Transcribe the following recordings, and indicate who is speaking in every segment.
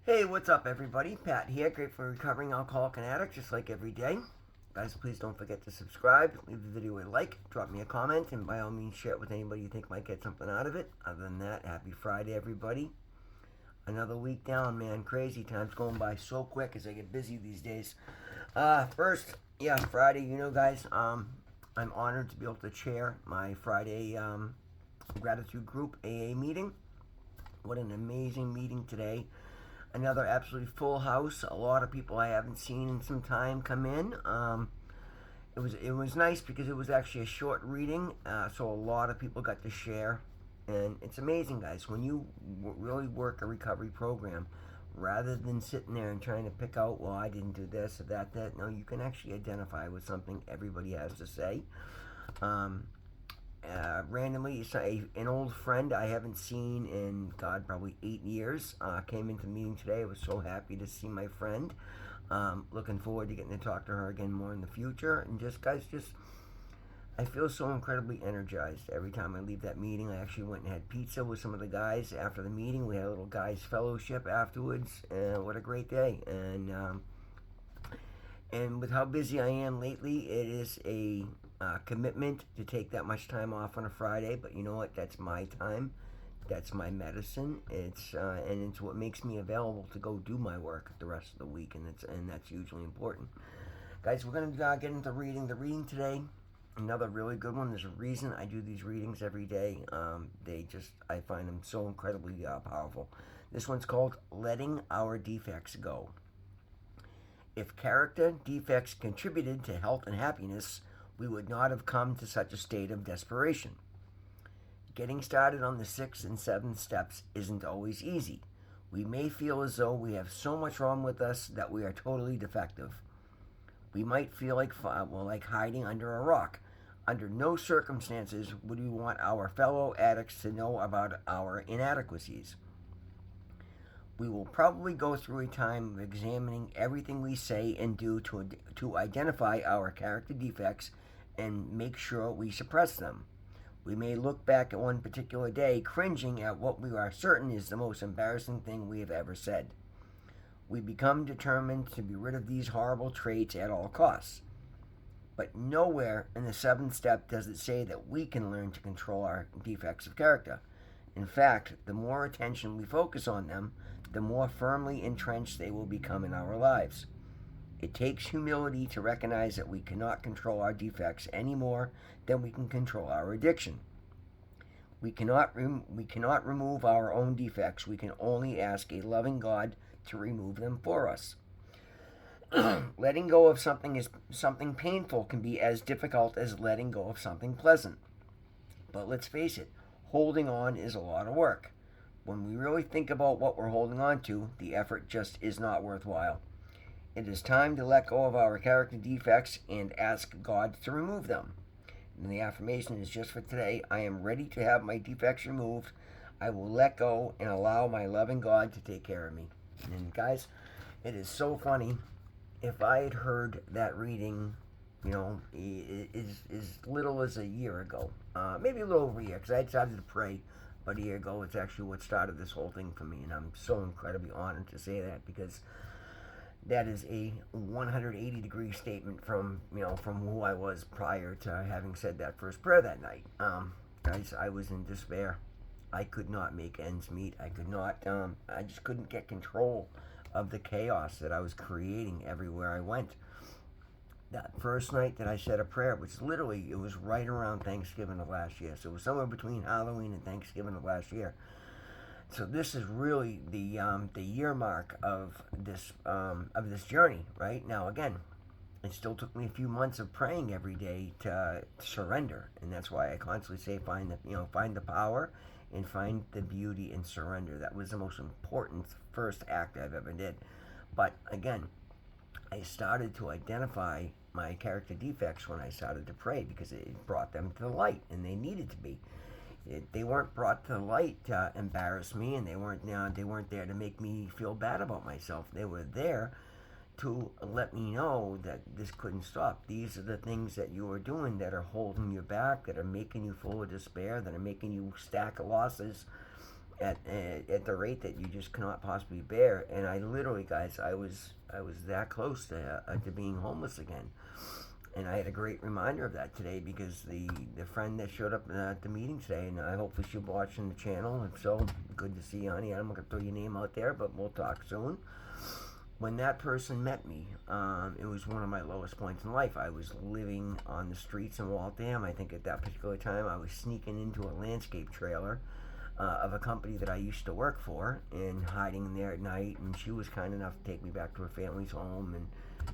Speaker 1: Hey, what's up, everybody? Pat here, grateful for recovering alcoholic and addict, just like every day. Guys, please don't forget to subscribe, leave the video a like, drop me a comment, and by all means, share it with anybody you think might get something out of it. Other than that, happy Friday, everybody. Another week down, man. Crazy time's going by so quick as I get busy these days. First, yeah, Friday, guys, I'm honored to be able to chair my Friday gratitude group AA meeting. What an amazing meeting today. Another absolutely full house. A lot of people I haven't seen in some time come in. It was nice because it was actually a short reading, so a lot of people got to share, and it's amazing, guys, when you really work a recovery program, rather than sitting there and trying to pick out, well, I didn't do this or that. No, you can actually identify with something everybody has to say. Um, Randomly, an old friend I haven't seen in, God, probably 8 years, came into the meeting today. I was so happy to see my friend. Looking forward to getting to talk to her again more in the future. And just, guys, I feel so incredibly energized every time I leave that meeting. I actually went and had pizza with some of the guys after the meeting. We had a little guys' fellowship afterwards. What a great day. And with how busy I am lately, it is a commitment to take that much time off on a Friday. But you know what? That's my time. That's my medicine. It's what makes me available to go do my work the rest of the week, and that's hugely important. Guys, we're gonna get into reading. The reading today, another really good one. There's a reason I do these readings every day. I find them so incredibly powerful. This one's called "Letting Our Defects Go." If character defects contributed to health and happiness, we would not have come to such a state of desperation. Getting started on the 6th and 7th steps isn't always easy. We may feel as though we have so much wrong with us that we are totally defective. We might feel like hiding under a rock. Under no circumstances would we want our fellow addicts to know about our inadequacies. We will probably go through a time of examining everything we say and do to identify our character defects and make sure we suppress them. We may look back at one particular day, cringing at what we are certain is the most embarrassing thing we have ever said. We become determined to be rid of these horrible traits at all costs. But nowhere in the 7th step does it say that we can learn to control our defects of character. In fact, the more attention we focus on them, the more firmly entrenched they will become in our lives. It takes humility to recognize that we cannot control our defects any more than we can control our addiction. We cannot remove our own defects. We can only ask a loving God to remove them for us. Letting go of something painful can be as difficult as letting go of something pleasant. But let's face it, holding on is a lot of work. When we really think about what we're holding on to, the effort just is not worthwhile. It is time to let go of our character defects and ask God to remove them. And the affirmation is just for today. I am ready to have my defects removed. I will let go and allow my loving God to take care of me. And guys, it is so funny. If I had heard that reading, as little as a year ago, maybe a little over a year, because I decided to pray about a year ago. It's actually what started this whole thing for me, and I'm so incredibly honored to say that, because that is a 180-degree statement from who I was prior to having said that first prayer that night. Guys, I was in despair. I could not make ends meet. I just couldn't get control of the chaos that I was creating everywhere I went. That first night that I said a prayer, which literally, it was right around Thanksgiving of last year. So it was somewhere between Halloween and Thanksgiving of last year. So this is really the year mark of this journey. Right now, again, it still took me a few months of praying every day to surrender, and that's why I constantly say find the power and find the beauty in surrender. That was the most important first act I've ever did. But again, I started to identify my character defects when I started to pray, because it brought them to the light, and they needed to be. They weren't brought to the light to embarrass me, and they weren't there to make me feel bad about myself. They were there to let me know that this couldn't stop. These are the things that you are doing that are holding you back, that are making you full of despair, that are making you stack losses. at the rate that you just cannot possibly bear. And I literally, guys, I was that close to being homeless again. And I had a great reminder of that today because the friend that showed up at the meeting today, and I hopefully she'll be watching the channel. If so, good to see you, honey. I'm not gonna throw your name out there, but we'll talk soon. When that person met me, it was one of my lowest points in life. I was living on the streets in Waltham. I think at that particular time I was sneaking into a landscape trailer of a company that I used to work for and hiding in there at night. And she was kind enough to take me back to her family's home,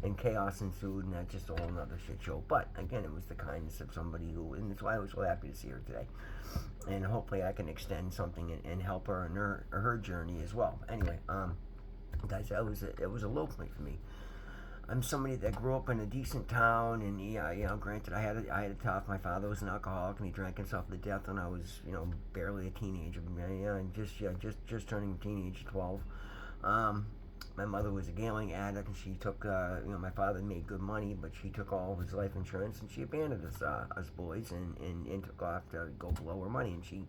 Speaker 1: and chaos ensued, and that's just a whole nother shit show. But again, it was the kindness of somebody who, and that's why I was so happy to see her today. And hopefully I can extend something and help her in her journey as well. Anyway, guys, it was a low point for me. I'm somebody that grew up in a decent town, and yeah, granted, I had it tough. My father was an alcoholic, and he drank himself to death when I was, barely a teenager. Yeah, and just turning teenage, 12. My mother was a gambling addict, and she took, my father made good money, but she took all of his life insurance, and she abandoned us boys, and took off to go blow her money, and she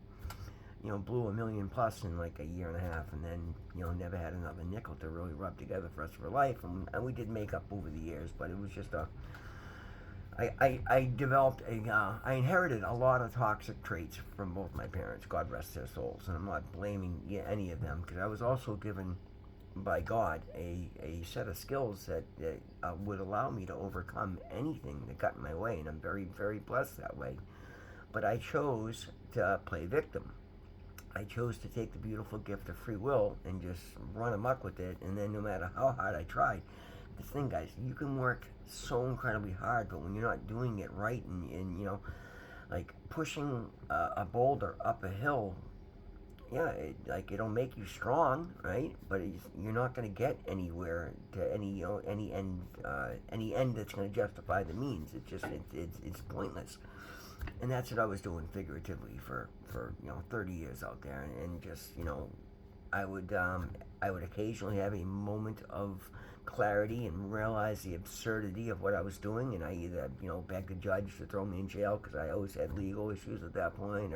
Speaker 1: blew $1 million plus in like a year and a half, and then, never had another nickel to really rub together for the rest of her life. And we did make up over the years, but it was just I developed I inherited a lot of toxic traits from both my parents, God rest their souls, and I'm not blaming any of them, because I was also given by God a set of skills that would allow me to overcome anything that got in my way, and I'm very, very blessed that way. But I chose to play victim. I chose to take the beautiful gift of free will and just run amok with it. And then no matter how hard I tried, this thing, guys, you can work so incredibly hard, but when you're not doing it right, and like pushing a boulder up a hill, yeah, it'll make you strong, right? But you're not going to get anywhere to any end that's going to justify the means. It's pointless. And that's what I was doing figuratively for 30 years out there, and just I would occasionally have a moment of clarity and realize the absurdity of what I was doing, and I either beg the judge to throw me in jail because I always had legal issues at that point,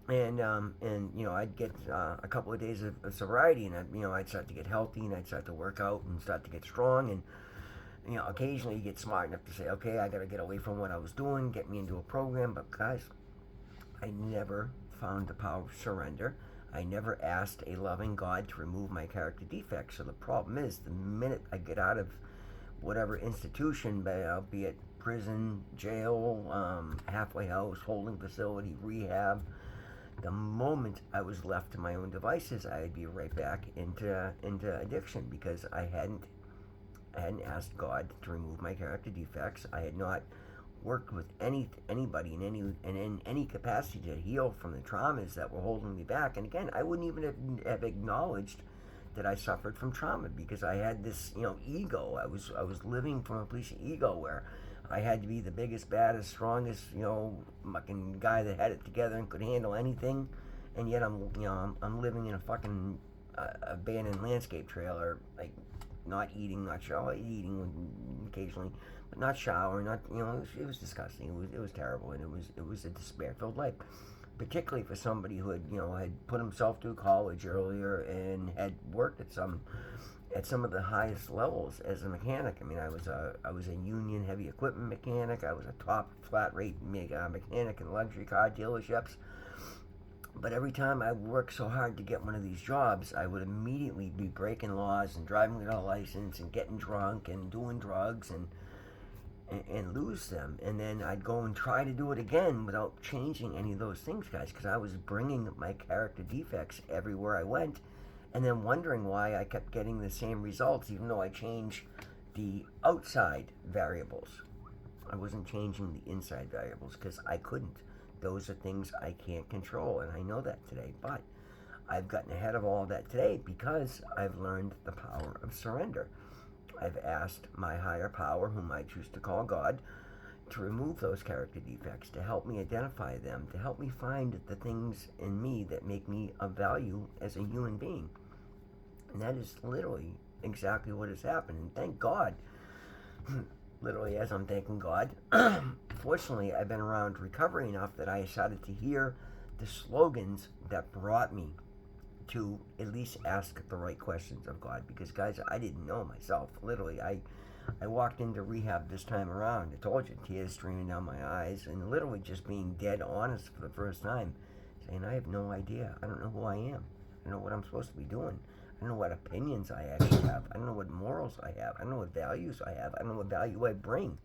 Speaker 1: and I'd get a couple of days of sobriety, and I'd start to get healthy, and I'd start to work out and start to get strong, and occasionally you get smart enough to say, okay, I got to get away from what I was doing, get me into a program. But guys, I never found the power of surrender. I never asked a loving God to remove my character defects. So the problem is, the minute I get out of whatever institution, be it prison, jail, halfway house, holding facility, rehab, the moment I was left to my own devices, I'd be right back into addiction, because I hadn't asked God to remove my character defects. I had not worked with anybody in any capacity to heal from the traumas that were holding me back. And again, I wouldn't even have acknowledged that I suffered from trauma, because I had this ego. I was living from a place of ego where I had to be the biggest, baddest, strongest, fucking guy that had it together and could handle anything. And yet I'm living in a fucking abandoned landscape trailer, like, not eating, not showering, eating occasionally, but not showering, not it was disgusting. It was terrible, and it was a despair-filled life, particularly for somebody who had put himself through college earlier and had worked at some of the highest levels as a mechanic. I mean, I was a union heavy equipment mechanic. I was a top flat rate mechanic in luxury car dealerships. But every time I worked so hard to get one of these jobs, I would immediately be breaking laws and driving without a license and getting drunk and doing drugs and lose them. And then I'd go and try to do it again without changing any of those things, guys, because I was bringing my character defects everywhere I went, and then wondering why I kept getting the same results, even though I changed the outside variables. I wasn't changing the inside variables because I couldn't. Those are things I can't control, and I know that today. But I've gotten ahead of all of that today because I've learned the power of surrender. I've asked my higher power, whom I choose to call God, to remove those character defects, to help me identify them, to help me find the things in me that make me of value as a human being. And that is literally exactly what has happened. And thank God, literally as I'm thanking God, fortunately I've been around recovery enough that I started to hear the slogans that brought me to at least ask the right questions of God. Because, guys, I didn't know myself. Literally, I walked into rehab this time around. I told you, tears streaming down my eyes, and literally just being dead honest for the first time, saying, I have no idea. I don't know who I am. I don't know what I'm supposed to be doing. I don't know what opinions I actually have. I don't know what morals I have. I don't know what values I have. I don't know what value I bring.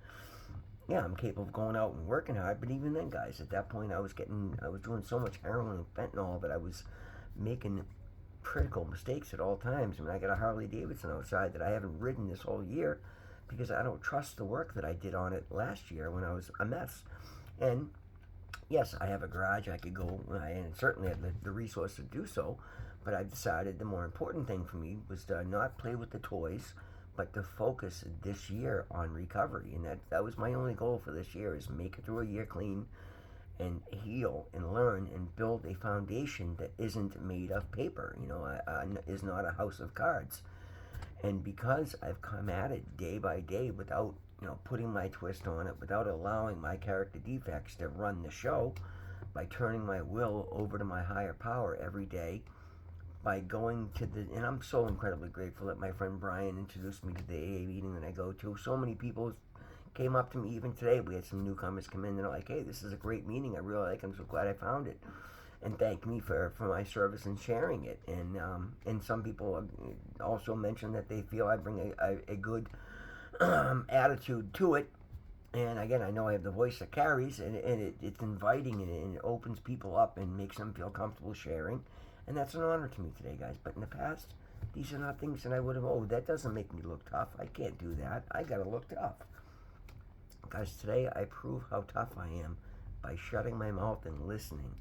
Speaker 1: Yeah, I'm capable of going out and working hard, but even then, guys, at that point, I was doing so much heroin and fentanyl that I was making critical mistakes at all times. I mean, I got a Harley Davidson outside that I haven't ridden this whole year because I don't trust the work that I did on it last year when I was a mess. And yes, I have a garage I could go, and certainly have the resource to do so, but I decided the more important thing for me was to not play with the toys, but to focus this year on recovery. And that was my only goal for this year, is make it through a year clean and heal and learn and build a foundation that isn't made of paper, is not a house of cards. And because I've come at it day by day without, putting my twist on it, without allowing my character defects to run the show, by turning my will over to my higher power every day, by going to and I'm so incredibly grateful that my friend Brian introduced me to the AA meeting that I go to. So many people came up to me even today. We had some newcomers come in and they're like, hey, this is a great meeting. I really like it. I'm so glad I found it. And thank me for my service in sharing it. And some people also mentioned that they feel I bring a good attitude to it. And again, I know I have the voice that carries, and it's inviting, and it opens people up and makes them feel comfortable sharing. And that's an honor to me today, guys. But in the past, these are not things that I would have, that doesn't make me look tough. I can't do that. I got to look tough. Guys, today I prove how tough I am by shutting my mouth and listening,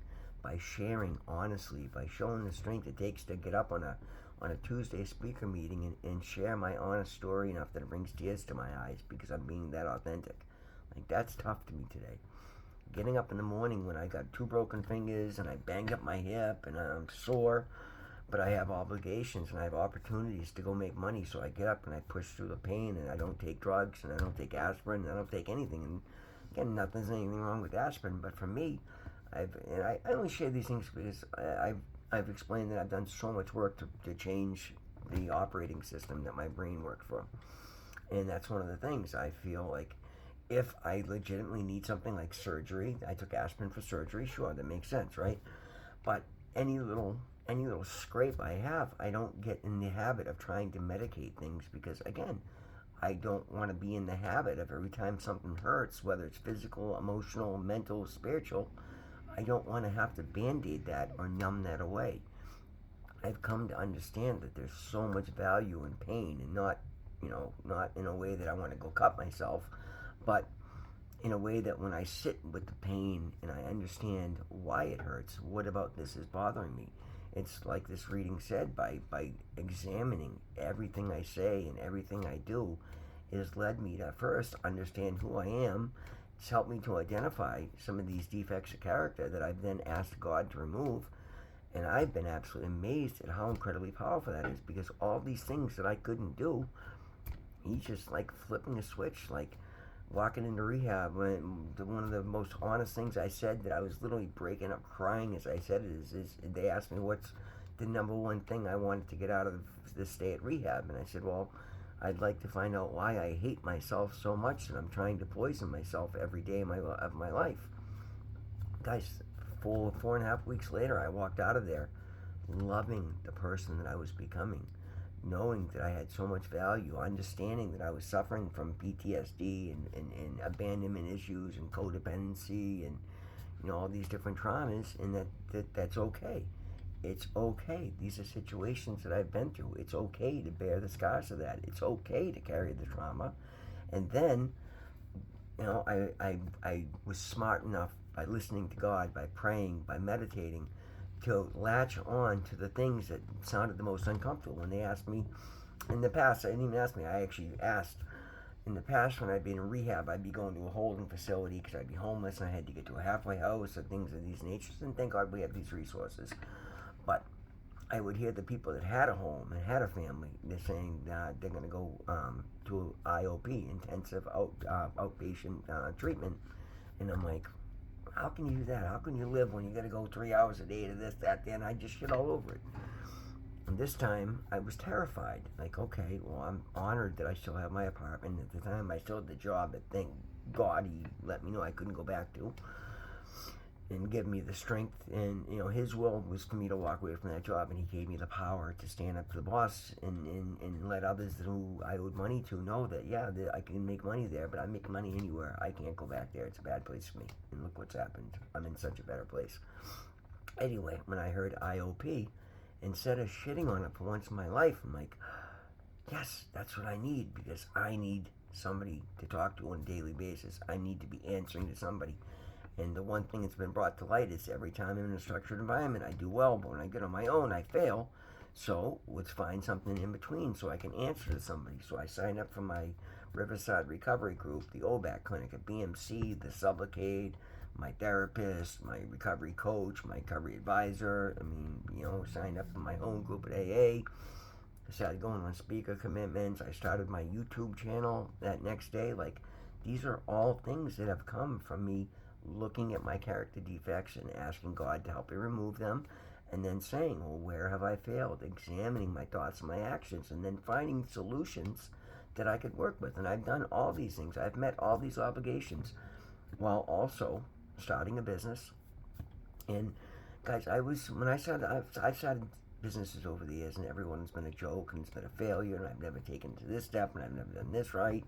Speaker 1: by sharing honestly, by showing the strength it takes to get up on a Tuesday speaker meeting and share my honest story enough that it brings tears to my eyes because I'm being that authentic. Like, that's tough to me today. Getting up in the morning when I got 2 broken fingers and I banged up my hip and I'm sore, but I have obligations and I have opportunities to go make money, so I get up and I push through the pain, and I don't take drugs and I don't take aspirin and I don't take anything. And again, nothing's anything wrong with aspirin, but for me, I only share these things because I've explained that I've done so much work to change the operating system that my brain worked from. And that's one of the things I feel like, if I legitimately need something like surgery, I took aspirin for surgery, sure, that makes sense, right? But any little scrape I have, I don't get in the habit of trying to medicate things because, again, I don't want to be in the habit of every time something hurts, whether it's physical, emotional, mental, spiritual, I don't want to have to band-aid that or numb that away. I've come to understand that there's so much value in pain, and not in a way that I want to go cut myself, but in a way that when I sit with the pain and I understand why it hurts, what about this is bothering me? It's like this reading said, by examining everything I say and everything I do, it has led me to first understand who I am. It's helped me to identify some of these defects of character that I've then asked God to remove. And I've been absolutely amazed at how incredibly powerful that is, because all these things that I couldn't do, he's just like flipping a switch, like walking into rehab. One of the most honest things I said, that I was literally breaking up crying as I said it, is they asked me what's the number one thing I wanted to get out of this stay at rehab. And I said, well, I'd like to find out why I hate myself so much that I'm trying to poison myself every day of my life. Guys, 4.5 weeks later, I walked out of there loving the person that I was becoming, knowing that I had so much value, understanding that I was suffering from PTSD and abandonment issues and codependency and all these different traumas, and that's okay. It's okay. These are situations that I've been through. It's okay to bear the scars of that. It's okay to carry the trauma. And then, I was smart enough, by listening to God, by praying, by meditating, to latch on to the things that sounded the most uncomfortable. When they asked me, in the past, I didn't even ask me, I actually asked. In the past, when I'd been in rehab, I'd be going to a holding facility because I'd be homeless and I had to get to a halfway house or things of these natures. And thank God we have these resources. But I would hear the people that had a home and had a family, they're saying they're going to go to IOP, intensive outpatient treatment. And I'm like, How can you do that? How can you live when you got to go 3 hours a day to this, that, and I just shit all over it. And this time, I was terrified. Like, okay, well, I'm honored that I still have my apartment. At the time, I still had the job that, thank God, he let me know I couldn't go back to, and give me the strength. And his will was for me to walk away from that job, and he gave me the power to stand up to the boss and let others who I owed money to know that, yeah, that I can make money there, but I make money anywhere. I can't go back there. It's a bad place for me. And look what's happened. I'm in such a better place. Anyway, when I heard IOP, instead of shitting on it for once in my life, I'm like, yes, that's what I need, because I need somebody to talk to on a daily basis. I need to be answering to somebody. And the one thing that's been brought to light is every time I'm in a structured environment, I do well, but when I get on my own, I fail. So let's find something in between so I can answer to somebody. So I signed up for my Riverside Recovery Group, the OBAC Clinic at BMC, the Sublocade, my therapist, my recovery coach, my recovery advisor. Signed up for my own group at AA. I started going on speaker commitments. I started my YouTube channel that next day. Like, these are all things that have come from me looking at my character defects and asking God to help me remove them, and then saying, well, where have I failed? Examining my thoughts and my actions, and then finding solutions that I could work with. And I've done all these things. I've met all these obligations while also starting a business. And guys, I've started businesses over the years, and everyone's been a joke, and it's been a failure, and I've never taken to this step, and I've never done this right.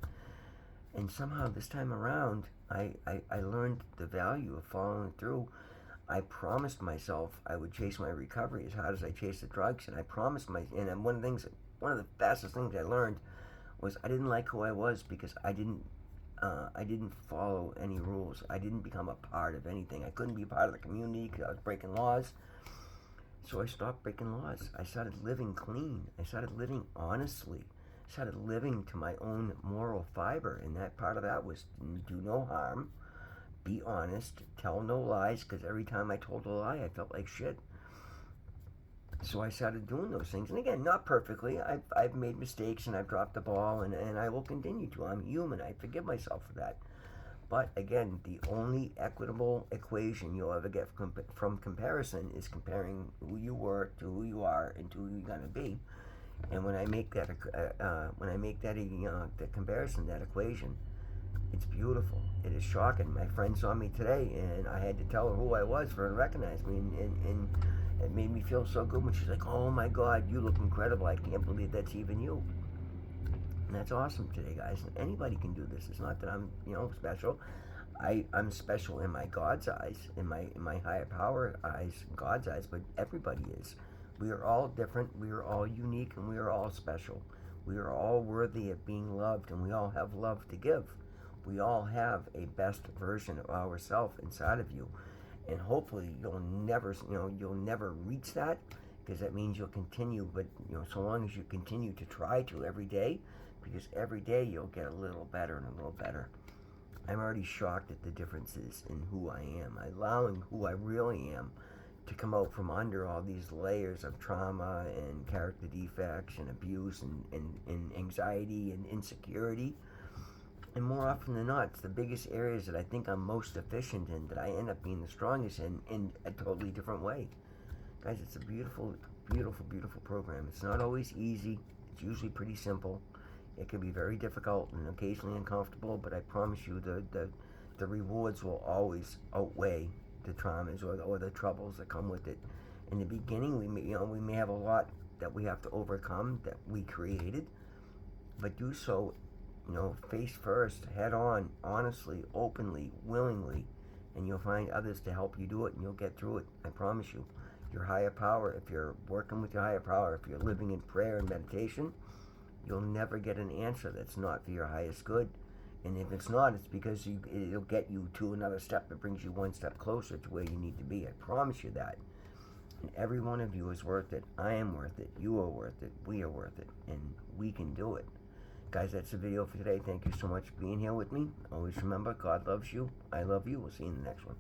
Speaker 1: And somehow this time around, I learned the value of following through. I promised myself I would chase my recovery as hard as I chased the drugs, and one of the fastest things I learned was I didn't like who I was, because I didn't follow any rules. I didn't become a part of anything. I couldn't be a part of the community because I was breaking laws. So I stopped breaking laws. I started living clean. I started living honestly. I started living to my own moral fiber, and that part of that was do no harm, be honest, tell no lies, because every time I told a lie, I felt like shit. So I started doing those things. And again, not perfectly. I've made mistakes, and I've dropped the ball, and I will continue to. I'm human. I forgive myself for that. But again, the only equitable equation you'll ever get from comparison is comparing who you were to who you are and to who you're going to be. And when I make that the comparison, that equation, it's beautiful. It is shocking. My friend saw me today, and I had to tell her who I was for her to recognize me, and it made me feel so good when she's like, "Oh my God, you look incredible! I can't believe that's even you." And that's awesome today, guys. And anybody can do this. It's not that I'm special. I'm special in my God's eyes, in my higher power eyes, God's eyes, but everybody is. We are all different, we are all unique, and we are all special. We are all worthy of being loved, and we all have love to give. We all have a best version of ourselves inside of you. And hopefully you'll never reach that, because that means you'll continue, but so long as you continue to try to every day, because every day you'll get a little better and a little better. I'm already shocked at the differences in who I am, allowing who I really am to come out from under all these layers of trauma and character defects and abuse and anxiety and insecurity. And more often than not, it's the biggest areas that I think I'm most efficient in, that I end up being the strongest in a totally different way. Guys, it's a beautiful, beautiful, beautiful program. It's not always easy. It's usually pretty simple. It can be very difficult and occasionally uncomfortable, but I promise you the rewards will always outweigh the traumas or the troubles that come with it. In the beginning, we may have a lot that we have to overcome that we created, but do so, face first, head on, honestly, openly, willingly, and you'll find others to help you do it, and you'll get through it. I promise you. Your higher power, if you're working with your higher power, if you're living in prayer and meditation, you'll never get an answer that's not for your highest good. And if it's not, it's because it'll get you to another step that brings you one step closer to where you need to be. I promise you that. And every one of you is worth it. I am worth it. You are worth it. We are worth it. And we can do it. Guys, that's the video for today. Thank you so much for being here with me. Always remember, God loves you. I love you. We'll see you in the next one.